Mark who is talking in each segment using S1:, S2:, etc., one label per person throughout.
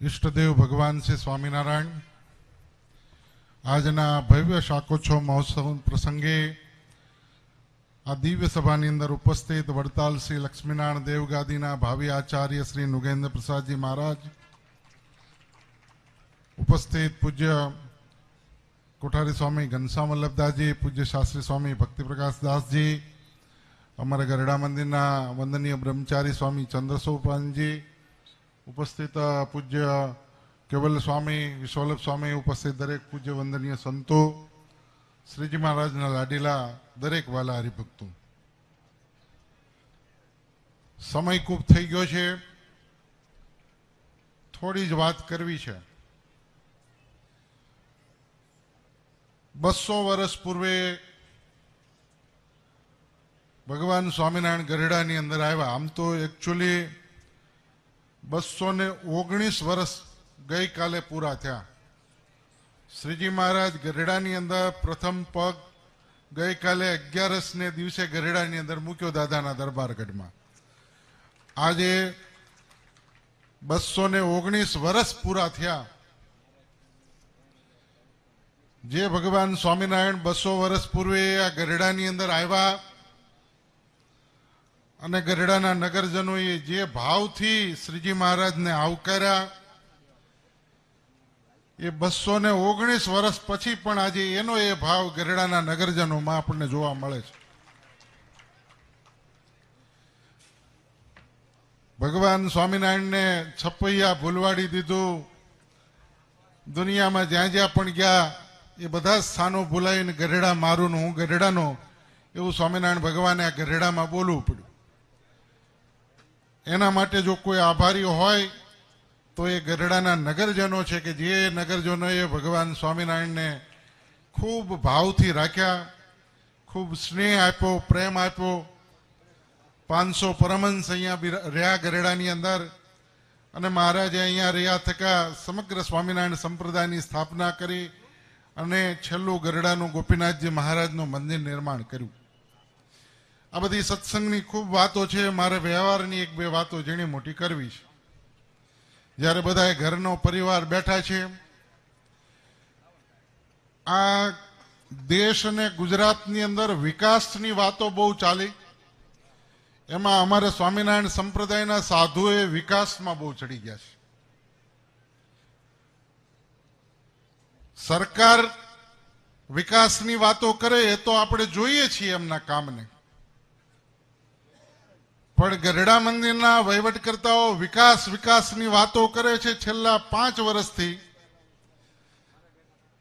S1: इष्टदेव भगवान श्री स्वामीनारायण आजना भव्य शाकोत्सव महोत्सव प्रसंगे आ दिव्य सभा अंदर उपस्थित वड़ताल श्री लक्ष्मीनारायण देवगादीना भावी आचार्य श्री नुगेन्द्र प्रसाद जी महाराज, उपस्थित पूज्य कोठारी स्वामी घनश्याम वल्लभदास जी, पूज्य शास्त्री स्वामी भक्ति प्रकाश दास जी, अमर गरड़ा मंदिर वंदनीय ब्रह्मचारी स्वामी चंद्रसोपान जी, उपस्थित पूज्य केवल स्वामी विश्वलभ स्वामी, उपस्थित दरेक पूज्य वंदनीय संतो, श्रीजी महाराज लाडीला दरेक वाला हरिभक्तों, समय खूब थई गयो छे, थोड़ी ज बात करवी छे। 200 वर्ष पूर्वे भगवान स्वामीनारायण गरडानी अंदर आया। आम तो एक्चुअली 219 वर्ष गई काले पूरा थया। श्रीजी महाराज गरडानी अंदर प्रथम पग गई काले 11 ने दिवसे गरडानी अंदर मूक्यो दादाना दरबारगढ़ में। आज 219 वर्ष पूरा थया। जे भगवान स्वामीनारायण 200 वर्ष पूर्वे आ गरडानी अंदर आया અને ગરડાના નગરજનોએ જે ભાવથી શ્રીજી મહારાજને આવકાર્યા એ 219 વર્ષ પછી પણ આજે એનો એ ભાવ ગરડાના નગરજનોમાં આપણને જોવા મળે છે। ભગવાન સ્વામિનારાયણને છપૈયા ભૂલવાડી દીધું। દુનિયામાં જ્યાં જ્યાં પણ ગયા એ બધા સ્થાનો ભૂલાઈને ગરડા મારું હું ગરડાનો એવું સ્વામિનારાયણ ભગવાને આ ગરડામાં બોલવું પડ્યું। एना माटे जो कोई आभारी होय तो ये गरडाना नगरजनों छे कि जे नगरजनों ये भगवान स्वामीनारायण ने खूब भावथी राख्या, खूब स्नेह आप्यो, प्रेम आप्यो। 500 परमहंस अहींया रह्या गरडानी अंदर अने महाराजे अहींया रह्या थका समग्र स्वामीनारायण संप्रदायनी स्थापना करी अने छेल्लुं गरडानुं गोपीनाथजी महाराजनुं मंदिर निर्माण कर्युं। आ बधी सत्संगनी खूब वातो छे। मारे व्यवहारनी एक बे वातो झीणी मोटी करवी छे। ज्यारे बधाए घरनो परिवार बैठा छे, आ देश ने गुजरातनी अंदर विकासनी वातो बहु चाली। एमां अमारे स्वामीनारायण संप्रदायना साधुए विकासमां बहु चढ़ी गया छे। सरकार विकासनी वातो करे ए तो आपणे जोईए छीए एमना कामने, पण गरडा मंदिरना वहीवटकर्ताओ विकास विकासनी वातो करे छे। छेल्ला 5 वर्षथी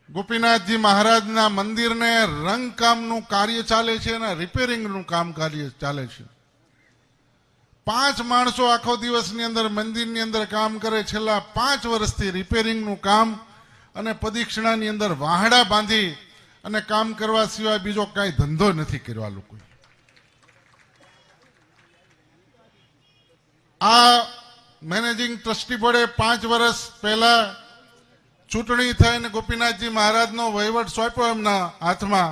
S1: गोपीनाथजी महाराजना मंदिरने रंगकामनुं कार्य चाले छे अने रिपेरिंगनुं काम कार्य चाले छे। 5 माणसो आखो दिवसनी अंदर मंदिरनी अंदर काम करे। छेल्ला 5 वर्षथी रिपेरिंगनुं काम अने प्रदक्षिणानी अंदर वाहड़ा बांधी अने काम करवा सिवाय बीजो कांई धंधो नथी कर्यो लोकोए। आ मैनेजिंग ट्रस्टी बोर्डे 5 वर्ष पहला चूंटणी थईने गोपीनाथजी महाराजनो वहीवट सौंप्यो एमना हाथमां,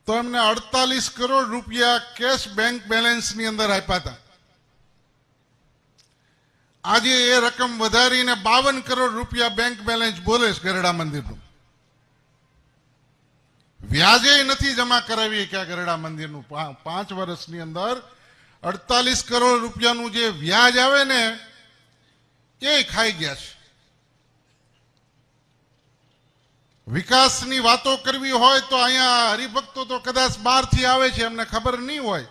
S1: तो एमने 48 करोड़ रुपया कैश बैंक बेलेंसनी अंदर आप्या हता। आज ए रकम वधारीने 52 करोड़ रुपया बैंक बेलेंस बोले गरडा मंदिरनुं। व्याजे नथी जमा करावी के गरडा मंदिरनुं 5 वर्षनी अंदर 48 करोड़ रुपयाનું જે વ્યાજ આવે ને એ ખાઈ ગયા છે। વિકાસની વાતો કરવી હોય તો અહીંયા હરિભક્તો તો કદાચ બહારથી આવે છે, એમને ખબર નહીં હોય,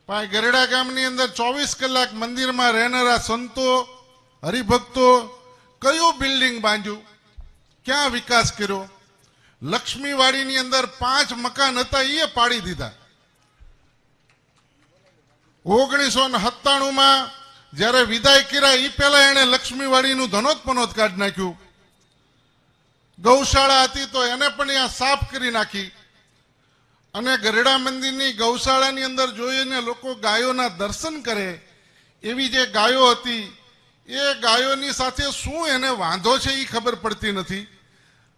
S1: પણ ગરડા ગામની અંદર 24 કલાક મંદિરમાં રહેનારા સંતો હરિભક્તો કયું બિલ્ડિંગ બાંધ્યું, ક્યાં વિકાસ કર્યો। લક્ષ્મીવાડીની અંદર 5 મકાન હતા એ પાડી દીધા। 1997 માં જ્યારે વિદાય કર્યા એ પહેલા એણે લક્ષ્મીવાડીનું ધનોત્પનોત કાઢી નાખ્યું। ગૌશાળા હતી તો એને પણ ત્યાં સાફ કરી નાખી અને ગરડા મંદિરની ગૌશાળાની અંદર જોઈને લોકો ગાયોના દર્શન કરે એવી જે ગાયો હતી એ ગાયોની સાથે શું એને વાંધો છે એ ખબર પડતી નથી।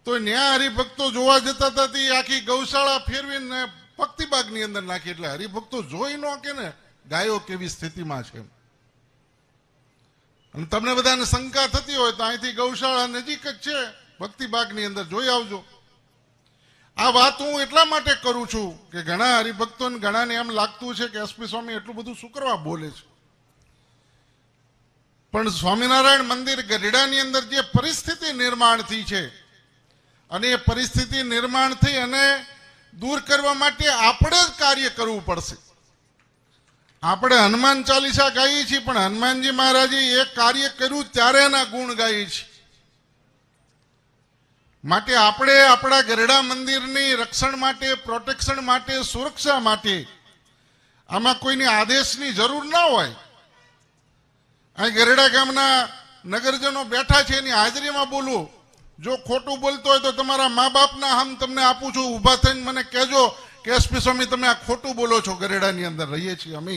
S1: તો ન્યા હરિભક્તો જોવા જતા હતા તે આખી ગૌશાળા ફેરવીને ભક્તિબાગની અંદર નાખી। એટલે હરિભક્તો જોઈ ન કે ને ગાયો કેવી સ્થિતિમાં છે। અને તમને બધાને શંકા થતી હોય તો અહીંથી ગૌશાળા નજીક જ છે, ભક્તિબાગની અંદર જોઈ આવજો. આ વાત હું એટલા માટે કરું છું કે ઘણા હરિભક્તોને ઘણાને એમ લાગતું છે કે એસપી સ્વામી એટલું બધું શું કરવા બોલે છે. પણ સ્વામિનારાયણ મંદિર ગઢડાની અંદર જે પરિસ્થિતિ નિર્માણ થઈ છે અને એ પરિસ્થિતિ નિર્માણ થઈ અને દૂર કરવા માટે આપણે જ કાર્ય કરવું પડશે. આપણે હનુમાન ચાલીસા ગાઈએ છીએ, પણ હનુમાનજી મહારાજે એક કાર્ય કર્યું ત્યારે એના ગુણ ગાઈએ છીએ. માટે આપણે આપણા ગરડા મંદિરની રક્ષણ માટે, પ્રોટેક્શન માટે, સુરક્ષા માટે આમાં કોઈની આદેશની જરૂર ના હોય. અહીં ગરડા ગામના નગરજનો બેઠા છે, એની હાજરીમાં બોલું. જો ખોટું બોલતો હોય તો તમારા મા બાપના હમ તમને આપું છું, ઊભા થઈને મને કહેજો કે એસપી સ્વામી તમે આ ખોટું બોલો છો. ગરેડાની અંદર રહીએ છીએ અમે.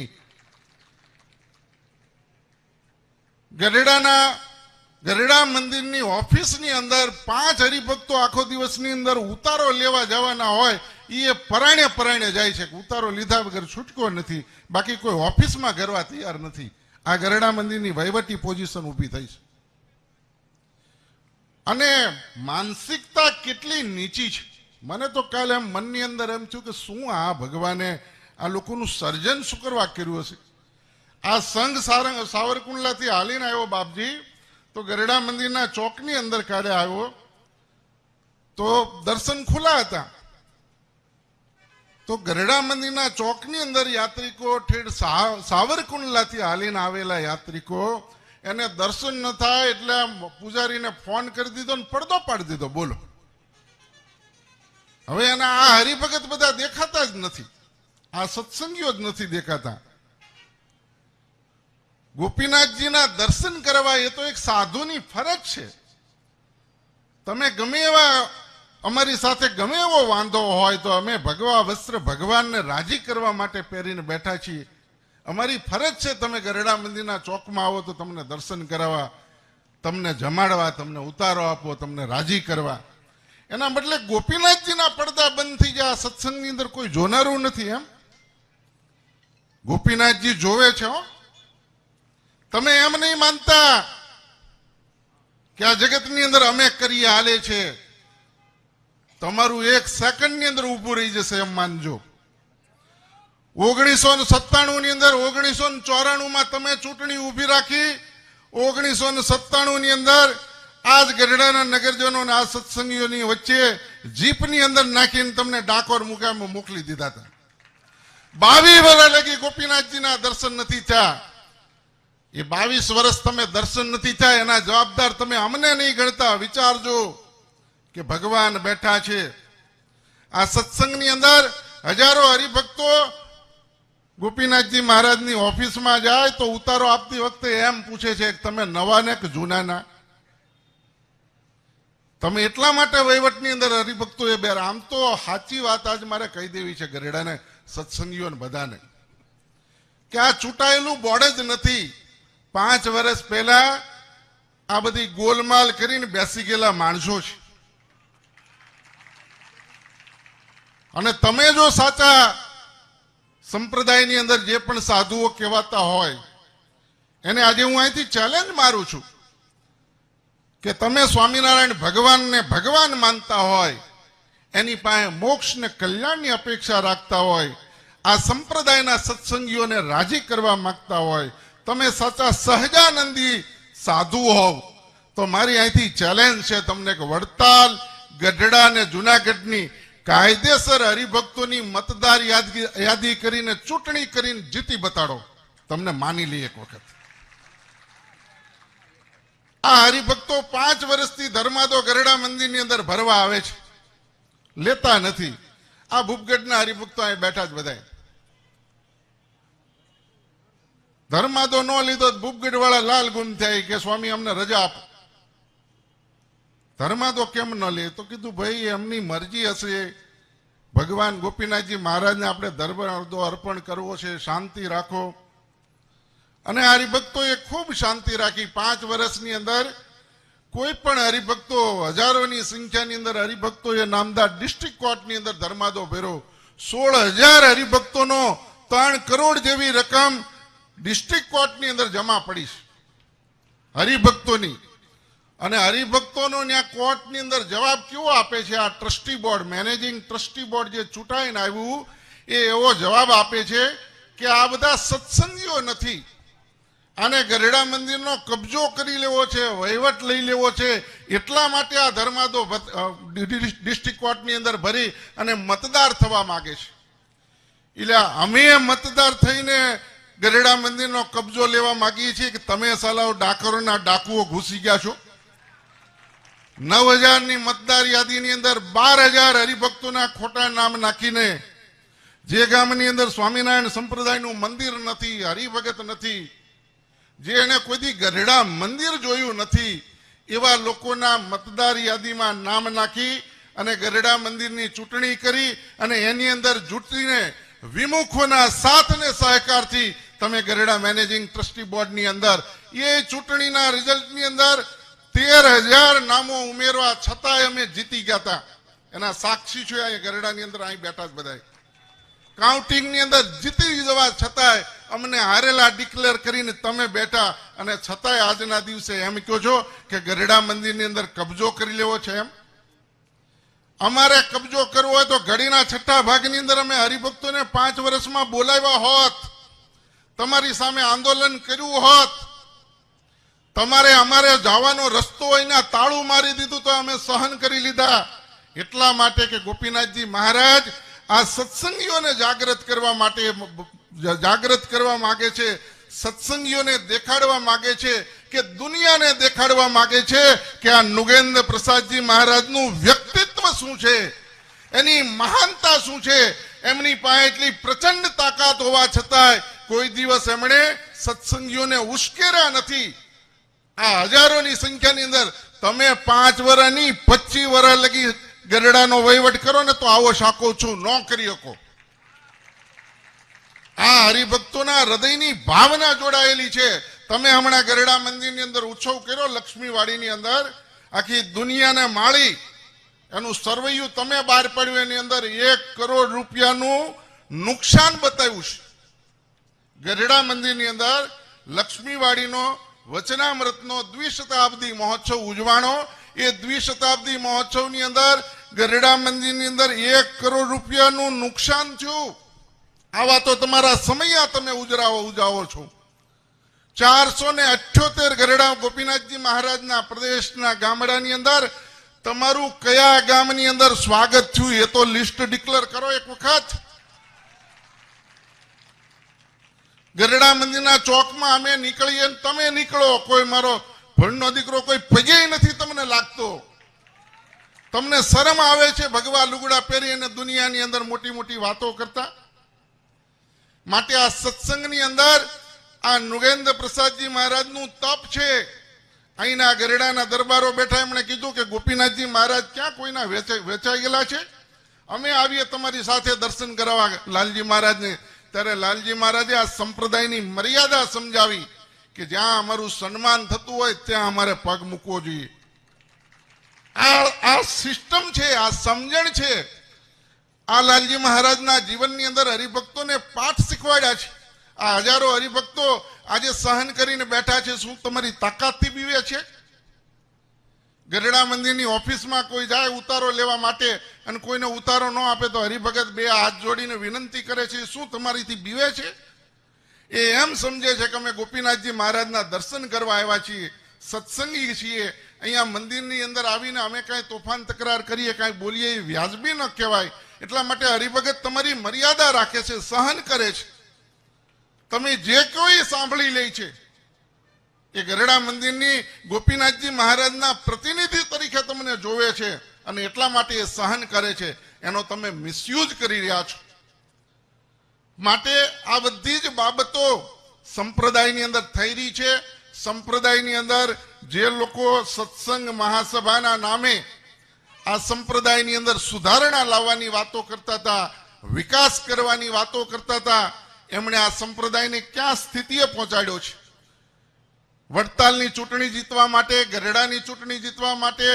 S1: ગરેડા મંદિરની ઓફિસની અંદર 5 હરિભક્તો આખો દિવસની અંદર ઉતારો લેવા જવાના હોય, એ પરાણે જાય છે. ઉતારો લીધા વગર છૂટકો નથી, બાકી કોઈ ઓફિસમાં કરવા તૈયાર નથી. આ ગરેડા મંદિરની વહીવટી પોઝિશન ઊભી થઈ છે. અને માનસિકતા કેટલી નીચી છે. મને તો કાલે એમ મનની અંદર એમ થયું કે શું આ ભગવાને આ લોકોનું સર્જન શું કરવા કર્યું હશે. આ સંઘ સાવરકુંડલાથી હાલીને આવ્યો બાપજી, તો ગરડા મંદિરના ચોકની અંદર કાલે આવ્યો તો દર્શન ખુલ્લા હતા. તો ગરડા મંદિરના ચોકની અંદર યાત્રિકો, ઠેઠ સાવરકુંડલાથી હાલીને આવેલા યાત્રિકો, એને દર્શન ન થાય એટલે પૂજારીને ફોન કરી દીધો ને પડદો પાડી દીધો. બોલો, હવે એના આ હરિભગત બધા દેખાતા જ નથી, આ સત્સંગીઓ જ નથી દેખાતા. ગોપીનાથજીના દર્શન કરવા એ તો એક સાધુની ફરજ છે. તમે ગમે એવા અમારી સાથે ગમે એવો વાંધો હોય તો અમે ભગવા વસ્ત્ર ભગવાનને રાજી કરવા માટે પહેરીને બેઠા છીએ. અમારી ફરજ છે તમે ગરડા મંદિરના ચોકમાં આવો તો તમને દર્શન કરાવવા, તમને જમાડવા, તમને ઉતારો આપવો, તમને રાજી કરવા. એના બદલે ગોપીનાથજીના પડદા બંધ થઈ જાય. સત્સંગની અંદર કોઈ જોનારું નથી. એમ ગોપીનાથજી જોવે છે. તમે એમ નહીં માનતા કે આ જગતની અંદર અમે કરીએ હાલે છે. તમારું 1 સેકન્ડની અંદર ઊભું રહી જશે, એમ માનજો. 1997 ની અંદર 1994 તમે ચૂંટણી ઊભી રાખી. 1997 ની અંદર આજ ગઢડાના નગરજનો અને આ સત્સંગીઓની વચ્ચે જીપની અંદર નાખીને તમને ડાકોર મુકામે મોકલી દીધા હતા. 22 વર્ષ લગી ગોપીનાથજીના દર્શન નથી થયા. એ 22 વર્ષ તમે દર્શન નથી થયા એના જવાબદાર તમે અમને નહીં ગણતા. વિચારજો કે ભગવાન બેઠા છે. આ સત્સંગની અંદર હજારો હરિભક્તો ગોપીનાથજી મહારાજની ઓફિસમાં જાય તો ઉતારો આપતી વખતે એમ પૂછે છે કે તમે નવા ને કે જૂનાના. તમે એટલા માટે વહીવટની અંદર હરિભક્તો એ બેર. આમ તો સાચી વાત આજ મારે કહી દેવી છે ગરેડાને, સત્સંગીઓને બધાને, કે આ ચૂંટાયેલું બોર્ડ જ નથી. 5 વર્ષ પહેલા આ બધી ગોલમાલ કરીને બેસી ગયેલા માણસો છે. અને તમે જો સાચા સંપ્રદાયની અંદર જે પણ સાધુઓ કહેવાતા હોય એને આજે હું અહીંથી ચેલેન્જ મારું છું કે તમે સ્વામિનારાયણ ભગવાનને ભગવાન માનતા હોય, એની પાસે મોક્ષ ને કલ્યાણની અપેક્ષા રાખતા હોય, આ સંપ્રદાયના સત્સંગીઓને રાજી કરવા માંગતા હોય, તમે સાચા સહજાનંદી સાધુ હોવ તો મારી અહીંથી ચેલેન્જ છે તમને કે વડતાલ, ગઢડા અને જુનાગઢની કાયદેસર હરિભક્તોની મતદાર યાદી કરીને ચૂંટણી કરીને જીતી બતાડો. તમને માની લઈએ એક વખત. આ હરિભક્તો 5 વર્ષથી ધર્માદો ગરડા મંદિરની અંદર ભરવા આવે છે, લેતા નથી. આ ભૂપગઢના હરિભક્તો અહીં બેઠા જ બધાય. ધર્માદો ન લીધો ભૂપગઢ વાળા લાલ ગુમ થાય કે સ્વામી અમને રજા આપો. ધર્માદો કેમ ન લે? તો કીધું ભાઈ એમની મરજી હશે. ભગવાન ગોપીનાથજી મહારાજને આપણે ધર્માદો અર્પણ કરવો છે, શાંતિ રાખો. અને હરિભક્તોએ ખૂબ શાંતિ રાખી. 5 વર્ષની અંદર કોઈ પણ હરિભક્તો, હજારોની સંખ્યાની અંદર હરિભક્તોએ નામદાર ડિસ્ટ્રિક્ટ કોર્ટની અંદર ધર્માદો ભર્યો. 16,000 હરિભક્તોનો 3 કરોડ જેવી રકમ ડિસ્ટ્રિક્ટ કોર્ટની અંદર જમા પડી છે. હરિભક્તોની, અને હરિભક્તોનો ત્યાં કોર્ટની અંદર જવાબ કેવો આપે છે? આ trustee board, managing trustee board જે ચૂંટાઈને આવ્યું એ એવો જવાબ આપે છે કે આ બધા સત્સંગીઓ નથી, આને ગરડા મંદિરનો કબજો કરી લેવો છે, વહીવટ લઈ લેવો છે, એટલા માટે આ ધર્માદો ડિસ્ટ્રિક્ટ કોર્ટની અંદર ભરી અને મતદાર થવા માંગે છે. એટલે અમે મતદાર થઈને ગરડા મંદિરનો કબજો લેવા માંગીએ છીએ કે તમે સાલાઓ ડાકરોના ડાકુઓ ઘૂસી ગયા છો? 9,000ની મતદાર યાદીની અંદર 12,000 હરિભક્તોના ખોટા નામ નાખીને જે ગામની અંદર સ્વામિનારાયણ સંપ્રદાયનું મંદિર નથી, હરિભગત નથી, જે એને કોઈથી ગરડા મંદિર જોયું નથી, એવા લોકોના મતદાર યાદીમાં નામ નાખી અને ગરડા મંદિરની ચૂંટણી કરી અને એની અંદર જૂટીને વિમુખોના સાથ અને સહકારથી તમે ગરડા મેનેજિંગ ટ્રસ્ટી બોર્ડની અંદર એ ચૂંટણીના રિઝલ્ટની અંદર 13,000 નામો ઉમેરવા છતાંય અમે જીતી ગયા હતા. એના સાક્ષી છે આ ગરડાની અંદર અહીં બેઠા જ બધા. કાઉન્ટિંગની અંદર જીતી જવા છતાંય અમને હારેલા ડિક્લેર કરીને તમે બેઠા અને છતાંય આજના દિવસે એમ કહો છો કે ગરડા મંદિરની અંદર કબજો કરી લેવો છે. એમ અમારે કબજો કરવો હોય તો ઘડીના છઠ્ઠા ભાગની અંદર અમે હરિભક્તોને 5 વર્ષમાં બોલાવ્યા હોત, તમારી સામે આંદોલન કર્યું હોત, તમારે અમારે જવાનો રસ્તો હોય તાળું મારી દીધું તો અમે સહન કરી લીધા. એટલા માટે કે ગોપીનાથજી મહારાજ આ સત્સંગીઓને જાગૃત કરવા માંગે છે, સત્સંગીઓને દેખાડવા માંગે છે, કે દુનિયાને દેખાડવા માંગે છે કે આ નુગેન્દ્ર પ્રસાદજી મહારાજનું વ્યક્તિત્વ શું છે, એની મહાનતા શું છે. એમની પાસે એટલી પ્રચંડ તાકાત હોવા છતાંય કોઈ દિવસ એમણે સત્સંગીઓને ઉશ્કેર્યા નથી. આ હજારોની સંખ્યાની અંદર તમે 5 વર્ષની 25 વર્ષ લગી ગરડાનો વહીવટ કરો ને તો આવો શાકો છું ન કરી શકો. આ હરિભક્તોના હૃદયની ભાવના જોડાયેલી છે. તમે હમણાં ગરડા મંદિરની અંદર ઉત્સવ કર્યો, લક્ષ્મીવાડીની અંદર આખી દુનિયાને માળી એનું સર્વૈયું તમે બહાર પાડ્યું, એની અંદર 1 કરોડ રૂપિયાનું નુકસાન બતાવ્યું છે. ગરડા મંદિરની અંદર લક્ષ્મીવાડીનો વચનામૃતનો દ્વિશતાબ્દી મહોત્સવ ઉજવાણો. એ દ્વિશતાબ્દી મહોત્સવની અંદર ગરડા મંદિરની અંદર 1 કરોડ રૂપિયાનું નુકસાન થયું. આવા તો તમારા સમય તમે ઉજાવો છો. 478 ગરડા ગોપીનાથજી મહારાજના પ્રદેશના ગામડાની અંદર તમારું કયા ગામની અંદર સ્વાગત થયું એ તો લિસ્ટ ડિક્લેર કરો એક વખત. ગરડા મંદિરના ચોકમાં અમે નીકળીએ, તમે નીકળો, કોઈ મારો ભણનો દીકરો કોઈ પગે નથી તમને લાગતો. તમને શરમ આવે છે ભગવા લુગડા પહેરી અને દુનિયાની અંદર મોટી મોટી વાતો કરતા? માટે આ સત્સંગની અંદર આ નુગેન્દ્ર પ્રસાદજી મહારાજનું તપ છે. અહીંના ગરડાના દરબારો બેઠા, એમણે કીધું કે ગોપીનાથજી મહારાજ ક્યાં કોઈના વેચાઈ ગયેલા છે? અમે આવીએ તમારી સાથે દર્શન કરાવવા લાલજી મહારાજને. ત્યારે લાલજી મહારાજે આ સંપ્રદાયની મર્યાદા સમજાવી કે જ્યાં અમારું સન્માન થતું હોય ત્યાં અમારે પગ મૂકવો જોઈએ. આ સિસ્ટમ છે, આ સમજણ છે. આ લાલજી મહારાજના જીવનની અંદર હરિભક્તોને પાઠ શીખવાડ્યા છે. આ હજારો હરિભક્તો આજે સહન કરીને બેઠા છે. શું તમારી તાકાતથી બીવે છે? ગરડા મંદિરની ઓફિસમાં કોઈ જાય ઉતારો લેવા માટે અને કોઈને ઉતારો ન આપે તો હરિભગત 2 હાથ જોડીને વિનંતી કરે છે. શું તમારીથી બીવે છે? એ એમ સમજે છે કે અમે ગોપીનાથજી મહારાજના દર્શન કરવા આવ્યા છીએ, સત્સંગી છીએ. અહીંયા મંદિરની અંદર આવીને અમે કાંઈ તોફાન તકરાર કરીએ, કાંઈ બોલીએ એ વ્યાજબી ન કહેવાય. એટલા માટે હરિભગત તમારી મર્યાદા રાખે છે, સહન કરે છે. તમે જે કોઈ સાંભળી લે છે એ ગરડા મંદિરની ગોપીનાથજી મહારાજના પ્રતિનિધિ તરીકે તમને જોવે છે અને એટલા માટે એ સહન કરે છે. એનો તમે મિસયુઝ કરી રહ્યા છો. માટે આ બધી જ બાબતો સંપ્રદાયની અંદર થઈ રહી છે. સંપ્રદાયની અંદર જે લોકો સત્સંગ મહાસભાના નામે આ સંપ્રદાયની અંદર સુધારણા લાવવાની વાતો કરતા હતા, વિકાસ કરવાની વાતો કરતા હતા, એમણે આ સંપ્રદાયને ક્યાં સ્થિતિએ પહોંચાડ્યો છે. વડતાલની ચૂંટણી જીતવા માટે, ગરડાની ચૂંટણી જીતવા માટે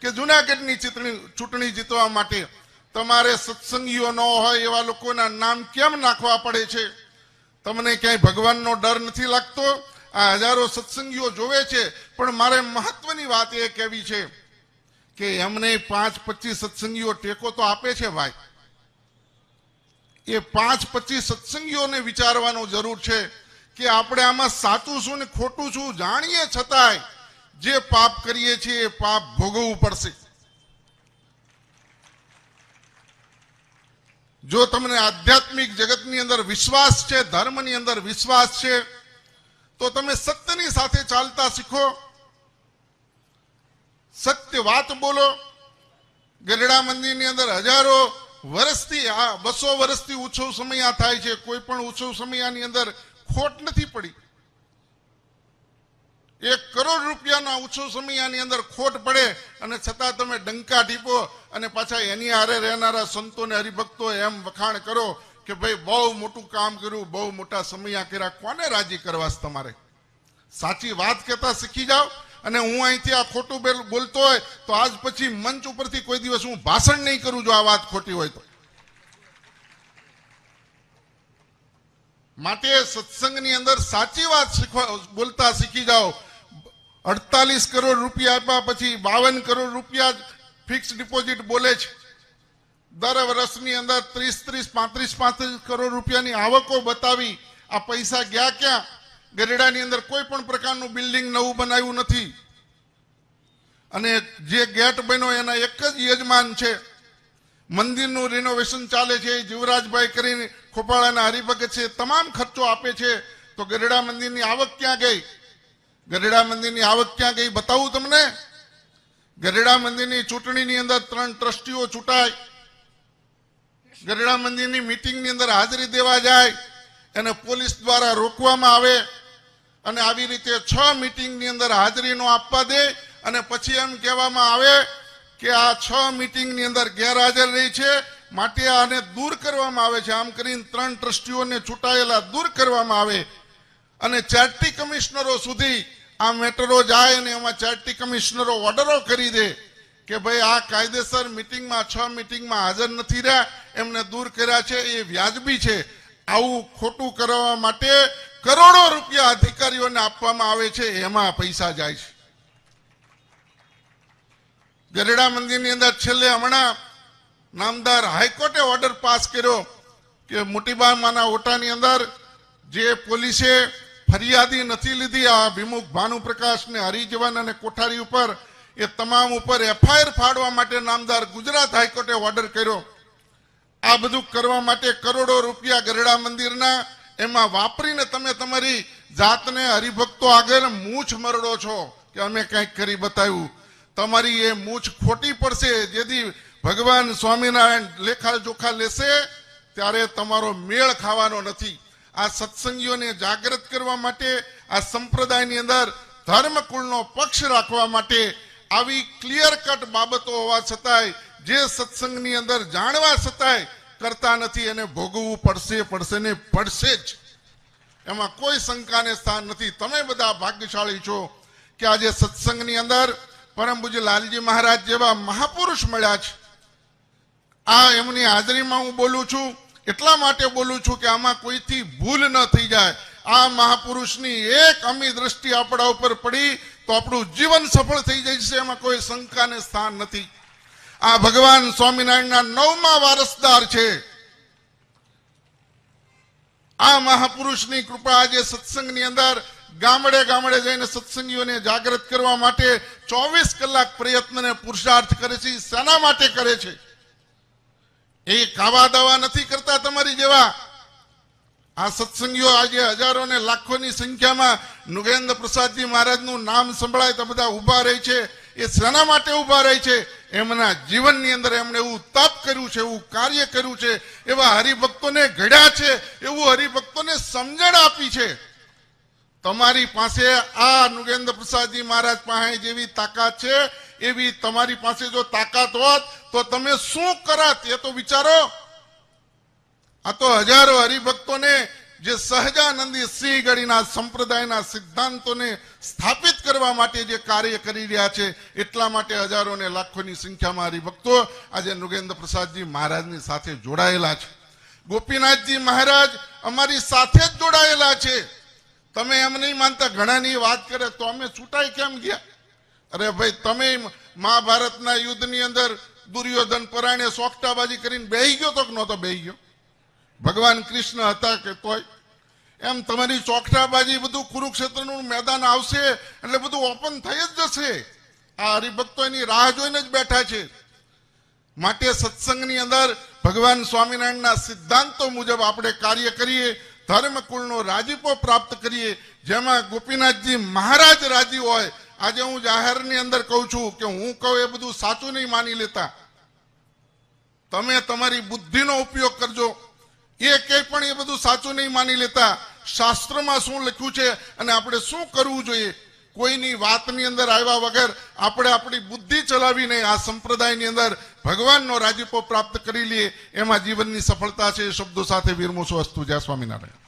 S1: કે જુનાગઢની ચૂંટણી જીતવા માટે તમારે સત્સંગીઓ ન હોય એવા લોકોના નામ કેમ નાખવા પડે છે? તમને ક્યાંય ભગવાનનો ડર નથી લાગતો? આ હજારો સત્સંગીઓ જોવે છે, પણ મારે મહત્વની વાત એ કહેવી છે કે એમને 5-25 સત્સંગીઓ ટેકો તો આપે છે ભાઈ. એ 5-25 સત્સંગીઓને વિચારવાનો જરૂર છે કે આપણે આમાં સાચું શું ને ખોટું શું જાણીએ છતાંય જે પાપ કરીએ છીએ એ પાપ ભોગવવું પડશે. જો તમને આધ્યાત્મિક જગતની અંદર વિશ્વાસ છે, ધર્મની અંદર વિશ્વાસ છે, તો તમે સત્યની સાથે ચાલતા શીખો, સત્ય વાત બોલો. ગરડા મંદિરની અંદર હજારો વર્ષથી 200 વર્ષથી ઉત્સવ સમય થાય છે. કોઈ પણ ઉત્સવ સમયની અંદર ખોટ નથી પડી. 1 કરોડ રૂપિયાના ઉત્સવ સમયની અંદર ખોટ પડે અને છતાં તમે ડંકા ટીપો અને પાછા એની હારે રહેનારા સંતોને હરિભક્તો એમ વખાણ કરો કે ભાઈ બહુ મોટું કામ કર્યું, બહુ મોટા સમયા કર્યા. કોને રાજી કરવા છે તમારે? સાચી વાત કહેતા શીખી જાઓ. અને હું અહીંથી આ ખોટું બોલતો હોય તો આજ પછી મંચ ઉપરથી કોઈ દિવસ હું ભાષણ નહીં કરું જો આ વાત ખોટી હોય તો. માટે સત્સંગની અંદર સાચી વાત બોલતા શીખી જાઓ. 48 કરોડ રૂપિયા આપ્યા પછી 52 કરોડ રૂપિયા ફિક્સ ડિપોઝિટ બોલે છે. દર વર્ષની અંદર 35 કરોડ રૂપિયાની આવકો બતાવી. આ પૈસા ગયા ક્યાં? ગરેડાની અંદર કોઈ પણ પ્રકારનું બિલ્ડિંગ નવું બનાવ્યું નથી. અને જે ગેટ બન્યો એના એક જ યજમાન છે. મંદિરનું રિનોવેશન ચાલે છે. જીવરાજભાઈ કરીને ખોપાળાના હરિભગત છે, તમામ ખર્ચો આપે છે. તો ગરેડા મંદિરની આવક ક્યાં ગઈ? ગરેડા મંદિરની આવક ક્યાં ગઈ બતાવું તમને. ગરેડા મંદિરની ચૂંટણીની અંદર 3 ટ્રસ્ટીઓ ચૂંટાય. ગરેડા મંદિરની મીટિંગની અંદર હાજરી દેવા જાય એને પોલીસ દ્વારા રોકવામાં આવે અને આવી રીતે 6 મીટિંગની અંદર હાજરી નો આપવા દે અને પછી એમ કહેવામાં આવે કે આ 6 મીટિંગની અંદર ગેરહાજર રહી છે, માટે આને દૂર કરવામાં આવે છે. આમ કરીને 3 ટ્રસ્ટીઓને ચૂંટાયેલા દૂર કરવામાં આવે અને ચેરિટી કમિશનરો સુધી આ મેટરો જાય અને એમાં ચેરિટી કમિશનરો ઓર્ડરો કરી દે કે ભાઈ આ કાયદેસર મીટિંગમાં 6 મીટિંગમાં હાજર નથી રહ્યા, એમને દૂર કર્યા છે, એ વ્યાજબી છે. આવું ખોટું કરવા માટે કરોડો રૂપિયા અધિકારીઓને આપવામાં આવે છે, એમાં પૈસા જાય છે. ગરેડા મંદિરની અંદર છેલ્લે હમણાં નામદાર હાઈકોર્ટે ઓર્ડર પાસ કર્યો કે મોટીબામાના ઓટાની અંદર જે પોલીસે ફરિયાદી નથી લીધી આ વિમુખ ભાનુપ્રકાશ ને હરિજવાન અને કોઠારી ઉપર, એ તમામ ઉપર FIR ફાડવા માટે નામદાર ગુજરાત હાઈકોર્ટે ઓર્ડર કર્યો. આ બધું કરવા માટે કરોડો રૂપિયા ગરડા મંદિરના એમાં વાપરીને તમે તમારી જાતને હરિભક્તો આગળ મૂછ મરડો છો કે અમે કંઈક કરી બતાવ્યું. તમારી એ મૂછ ખોટી પડશે. જેથી ભગવાન સ્વામિનારાયણ લેખા જોખા લેશે ત્યારે તમારો મેળ ખાવાનો નથી. આ સત્સંગીઓને જાગૃત કરવા માટે, આ સંપ્રદાયની અંદર ધર્મકુળનો પક્ષ રાખવા માટે આવી ક્લિયર કટ બાબતો હોવા છતાંય જે સત્સંગની અંદર જાણવા છતાંય કરતા નથી એને ભોગવવું પડશે ને પડશે જ. એમાં કોઈ શંકાને સ્થાન નથી. તમે બધા ભાગ્યશાળી છો કે આજે સત્સંગની અંદર પરમ પૂજ્ય લાલજી મહારાજ જેવા મહાપુરુષ મળ્યા છે. આ એમની હાજરીમાં હું બોલું છું, એટલા માટે બોલું છું કે આમાં કોઈથી ભૂલ ન થઈ જાય. આ મહાપુરુષની એક અમી દ્રષ્ટિ આપણા ઉપર પડી તો આપણું જીવન સફળ થઈ જશે, એમાં કોઈ શંકાને સ્થાન નથી. આ ભગવાન સ્વામિનારાયણના 9મા વારસદાર છે. આ મહાપુરુષની કૃપા આજે સત્સંગની અંદર ગામડે ગામડે જઈને સત્સંગીઓને જાગૃત કરવા માટે 24 કલાક પ્રયત્ન ને પુરુષાર્થ કરે છે. શાના માટે કરે છે? એ ખાવા દાવા નથી કરતા તમારી જેવા. આ સત્સંગીઓ આજે હજારો ને લાખોની સંખ્યામાં નુગેન્દ્ર પ્રસાદજી મહારાજનું નામ સંભળાય તો બધા ઉભા રહે છે. એ શાના માટે ઉભા રહે છે? એમના જીવનની અંદર એમણે એવું તપ કર્યું છે, એવું કાર્ય કર્યું છે, એવા હરિભક્તોને ઘડ્યા છે, એવું હરિભક્તોને સમજણ આપી છે. તમારી પાસે આ નુગેન્દ્ર પ્રસાદજી મહારાજ પાસે જેવી તાકાત છે એવી તમારી પાસે જો તાકાત હોત તો તમે શું કરત એ તો વિચારો. આ તો હજારો હરિભક્તોને જે સહજાનંદી સિંહગઢીના સંપ્રદાયના સિદ્ધાંતોને સ્થાપિત કરવા માટે જે કાર્ય કરી રહ્યા છે, એટલા માટે હજારો ને લાખોની સંખ્યામાં હરિભક્તો આજે નુગેન્દ્ર પ્રસાદજી મહારાજની સાથે જોડાયેલા છે. ગોપીનાથજી મહારાજ અમારી સાથે જ જોડાયેલા છે. તમે એમ નહીં માનતા, ઘણાની વાત કરે તો અમે છૂટાઈ કેમ ગયા? અરે ભાઈ, તમે મહાભારતના યુદ્ધની અંદર દુર્યોધન પરાણે સોગટાબાજી કરીને બેહી ગયો તો કે નહોતો બેહી ગયો? ભગવાન કૃષ્ણ હતા કે તોય? એમ તમારી ચોકટાબાજી બધું કુરુક્ષેત્રનું મેદાન આવશે એટલે બધું ઓપન થઈ જ જશે. આ હરિભક્તો એની રાહ જોઈને જ બેઠા છે. માટે સત્સંગની અંદર ભગવાન સ્વામિનારાયણના સિદ્ધાંતો મુજબ આપણે કાર્ય કરીએ, ધર્મકુળનો રાજીપો પ્રાપ્ત કરીએ, જેમાં ગોપીનાથજી મહારાજ રાજી હોય. આજે હું જાહેરની અંદર કહું છું કે હું કહું એ બધું સાચું નહીં માની લેતા. તમે તમારી બુદ્ધિનો ઉપયોગ કરજો. એ કંઈ પણ એ બધું સાચું નહીં માની લેતા. શાસ્ત્રમાં શું લખ્યું છે અને આપણે શું કરવું જોઈએ, કોઈની વાતની અંદર આવ્યા વગર આપણે આપણી બુદ્ધિ ચલાવીને આ સંપ્રદાયની અંદર ભગવાનનો રાજીપો પ્રાપ્ત કરી લઈએ, એમાં જીવનની સફળતા છે. એ શબ્દો સાથે વિરમું છું. અસ્તુ. જય સ્વામિનારાયણ.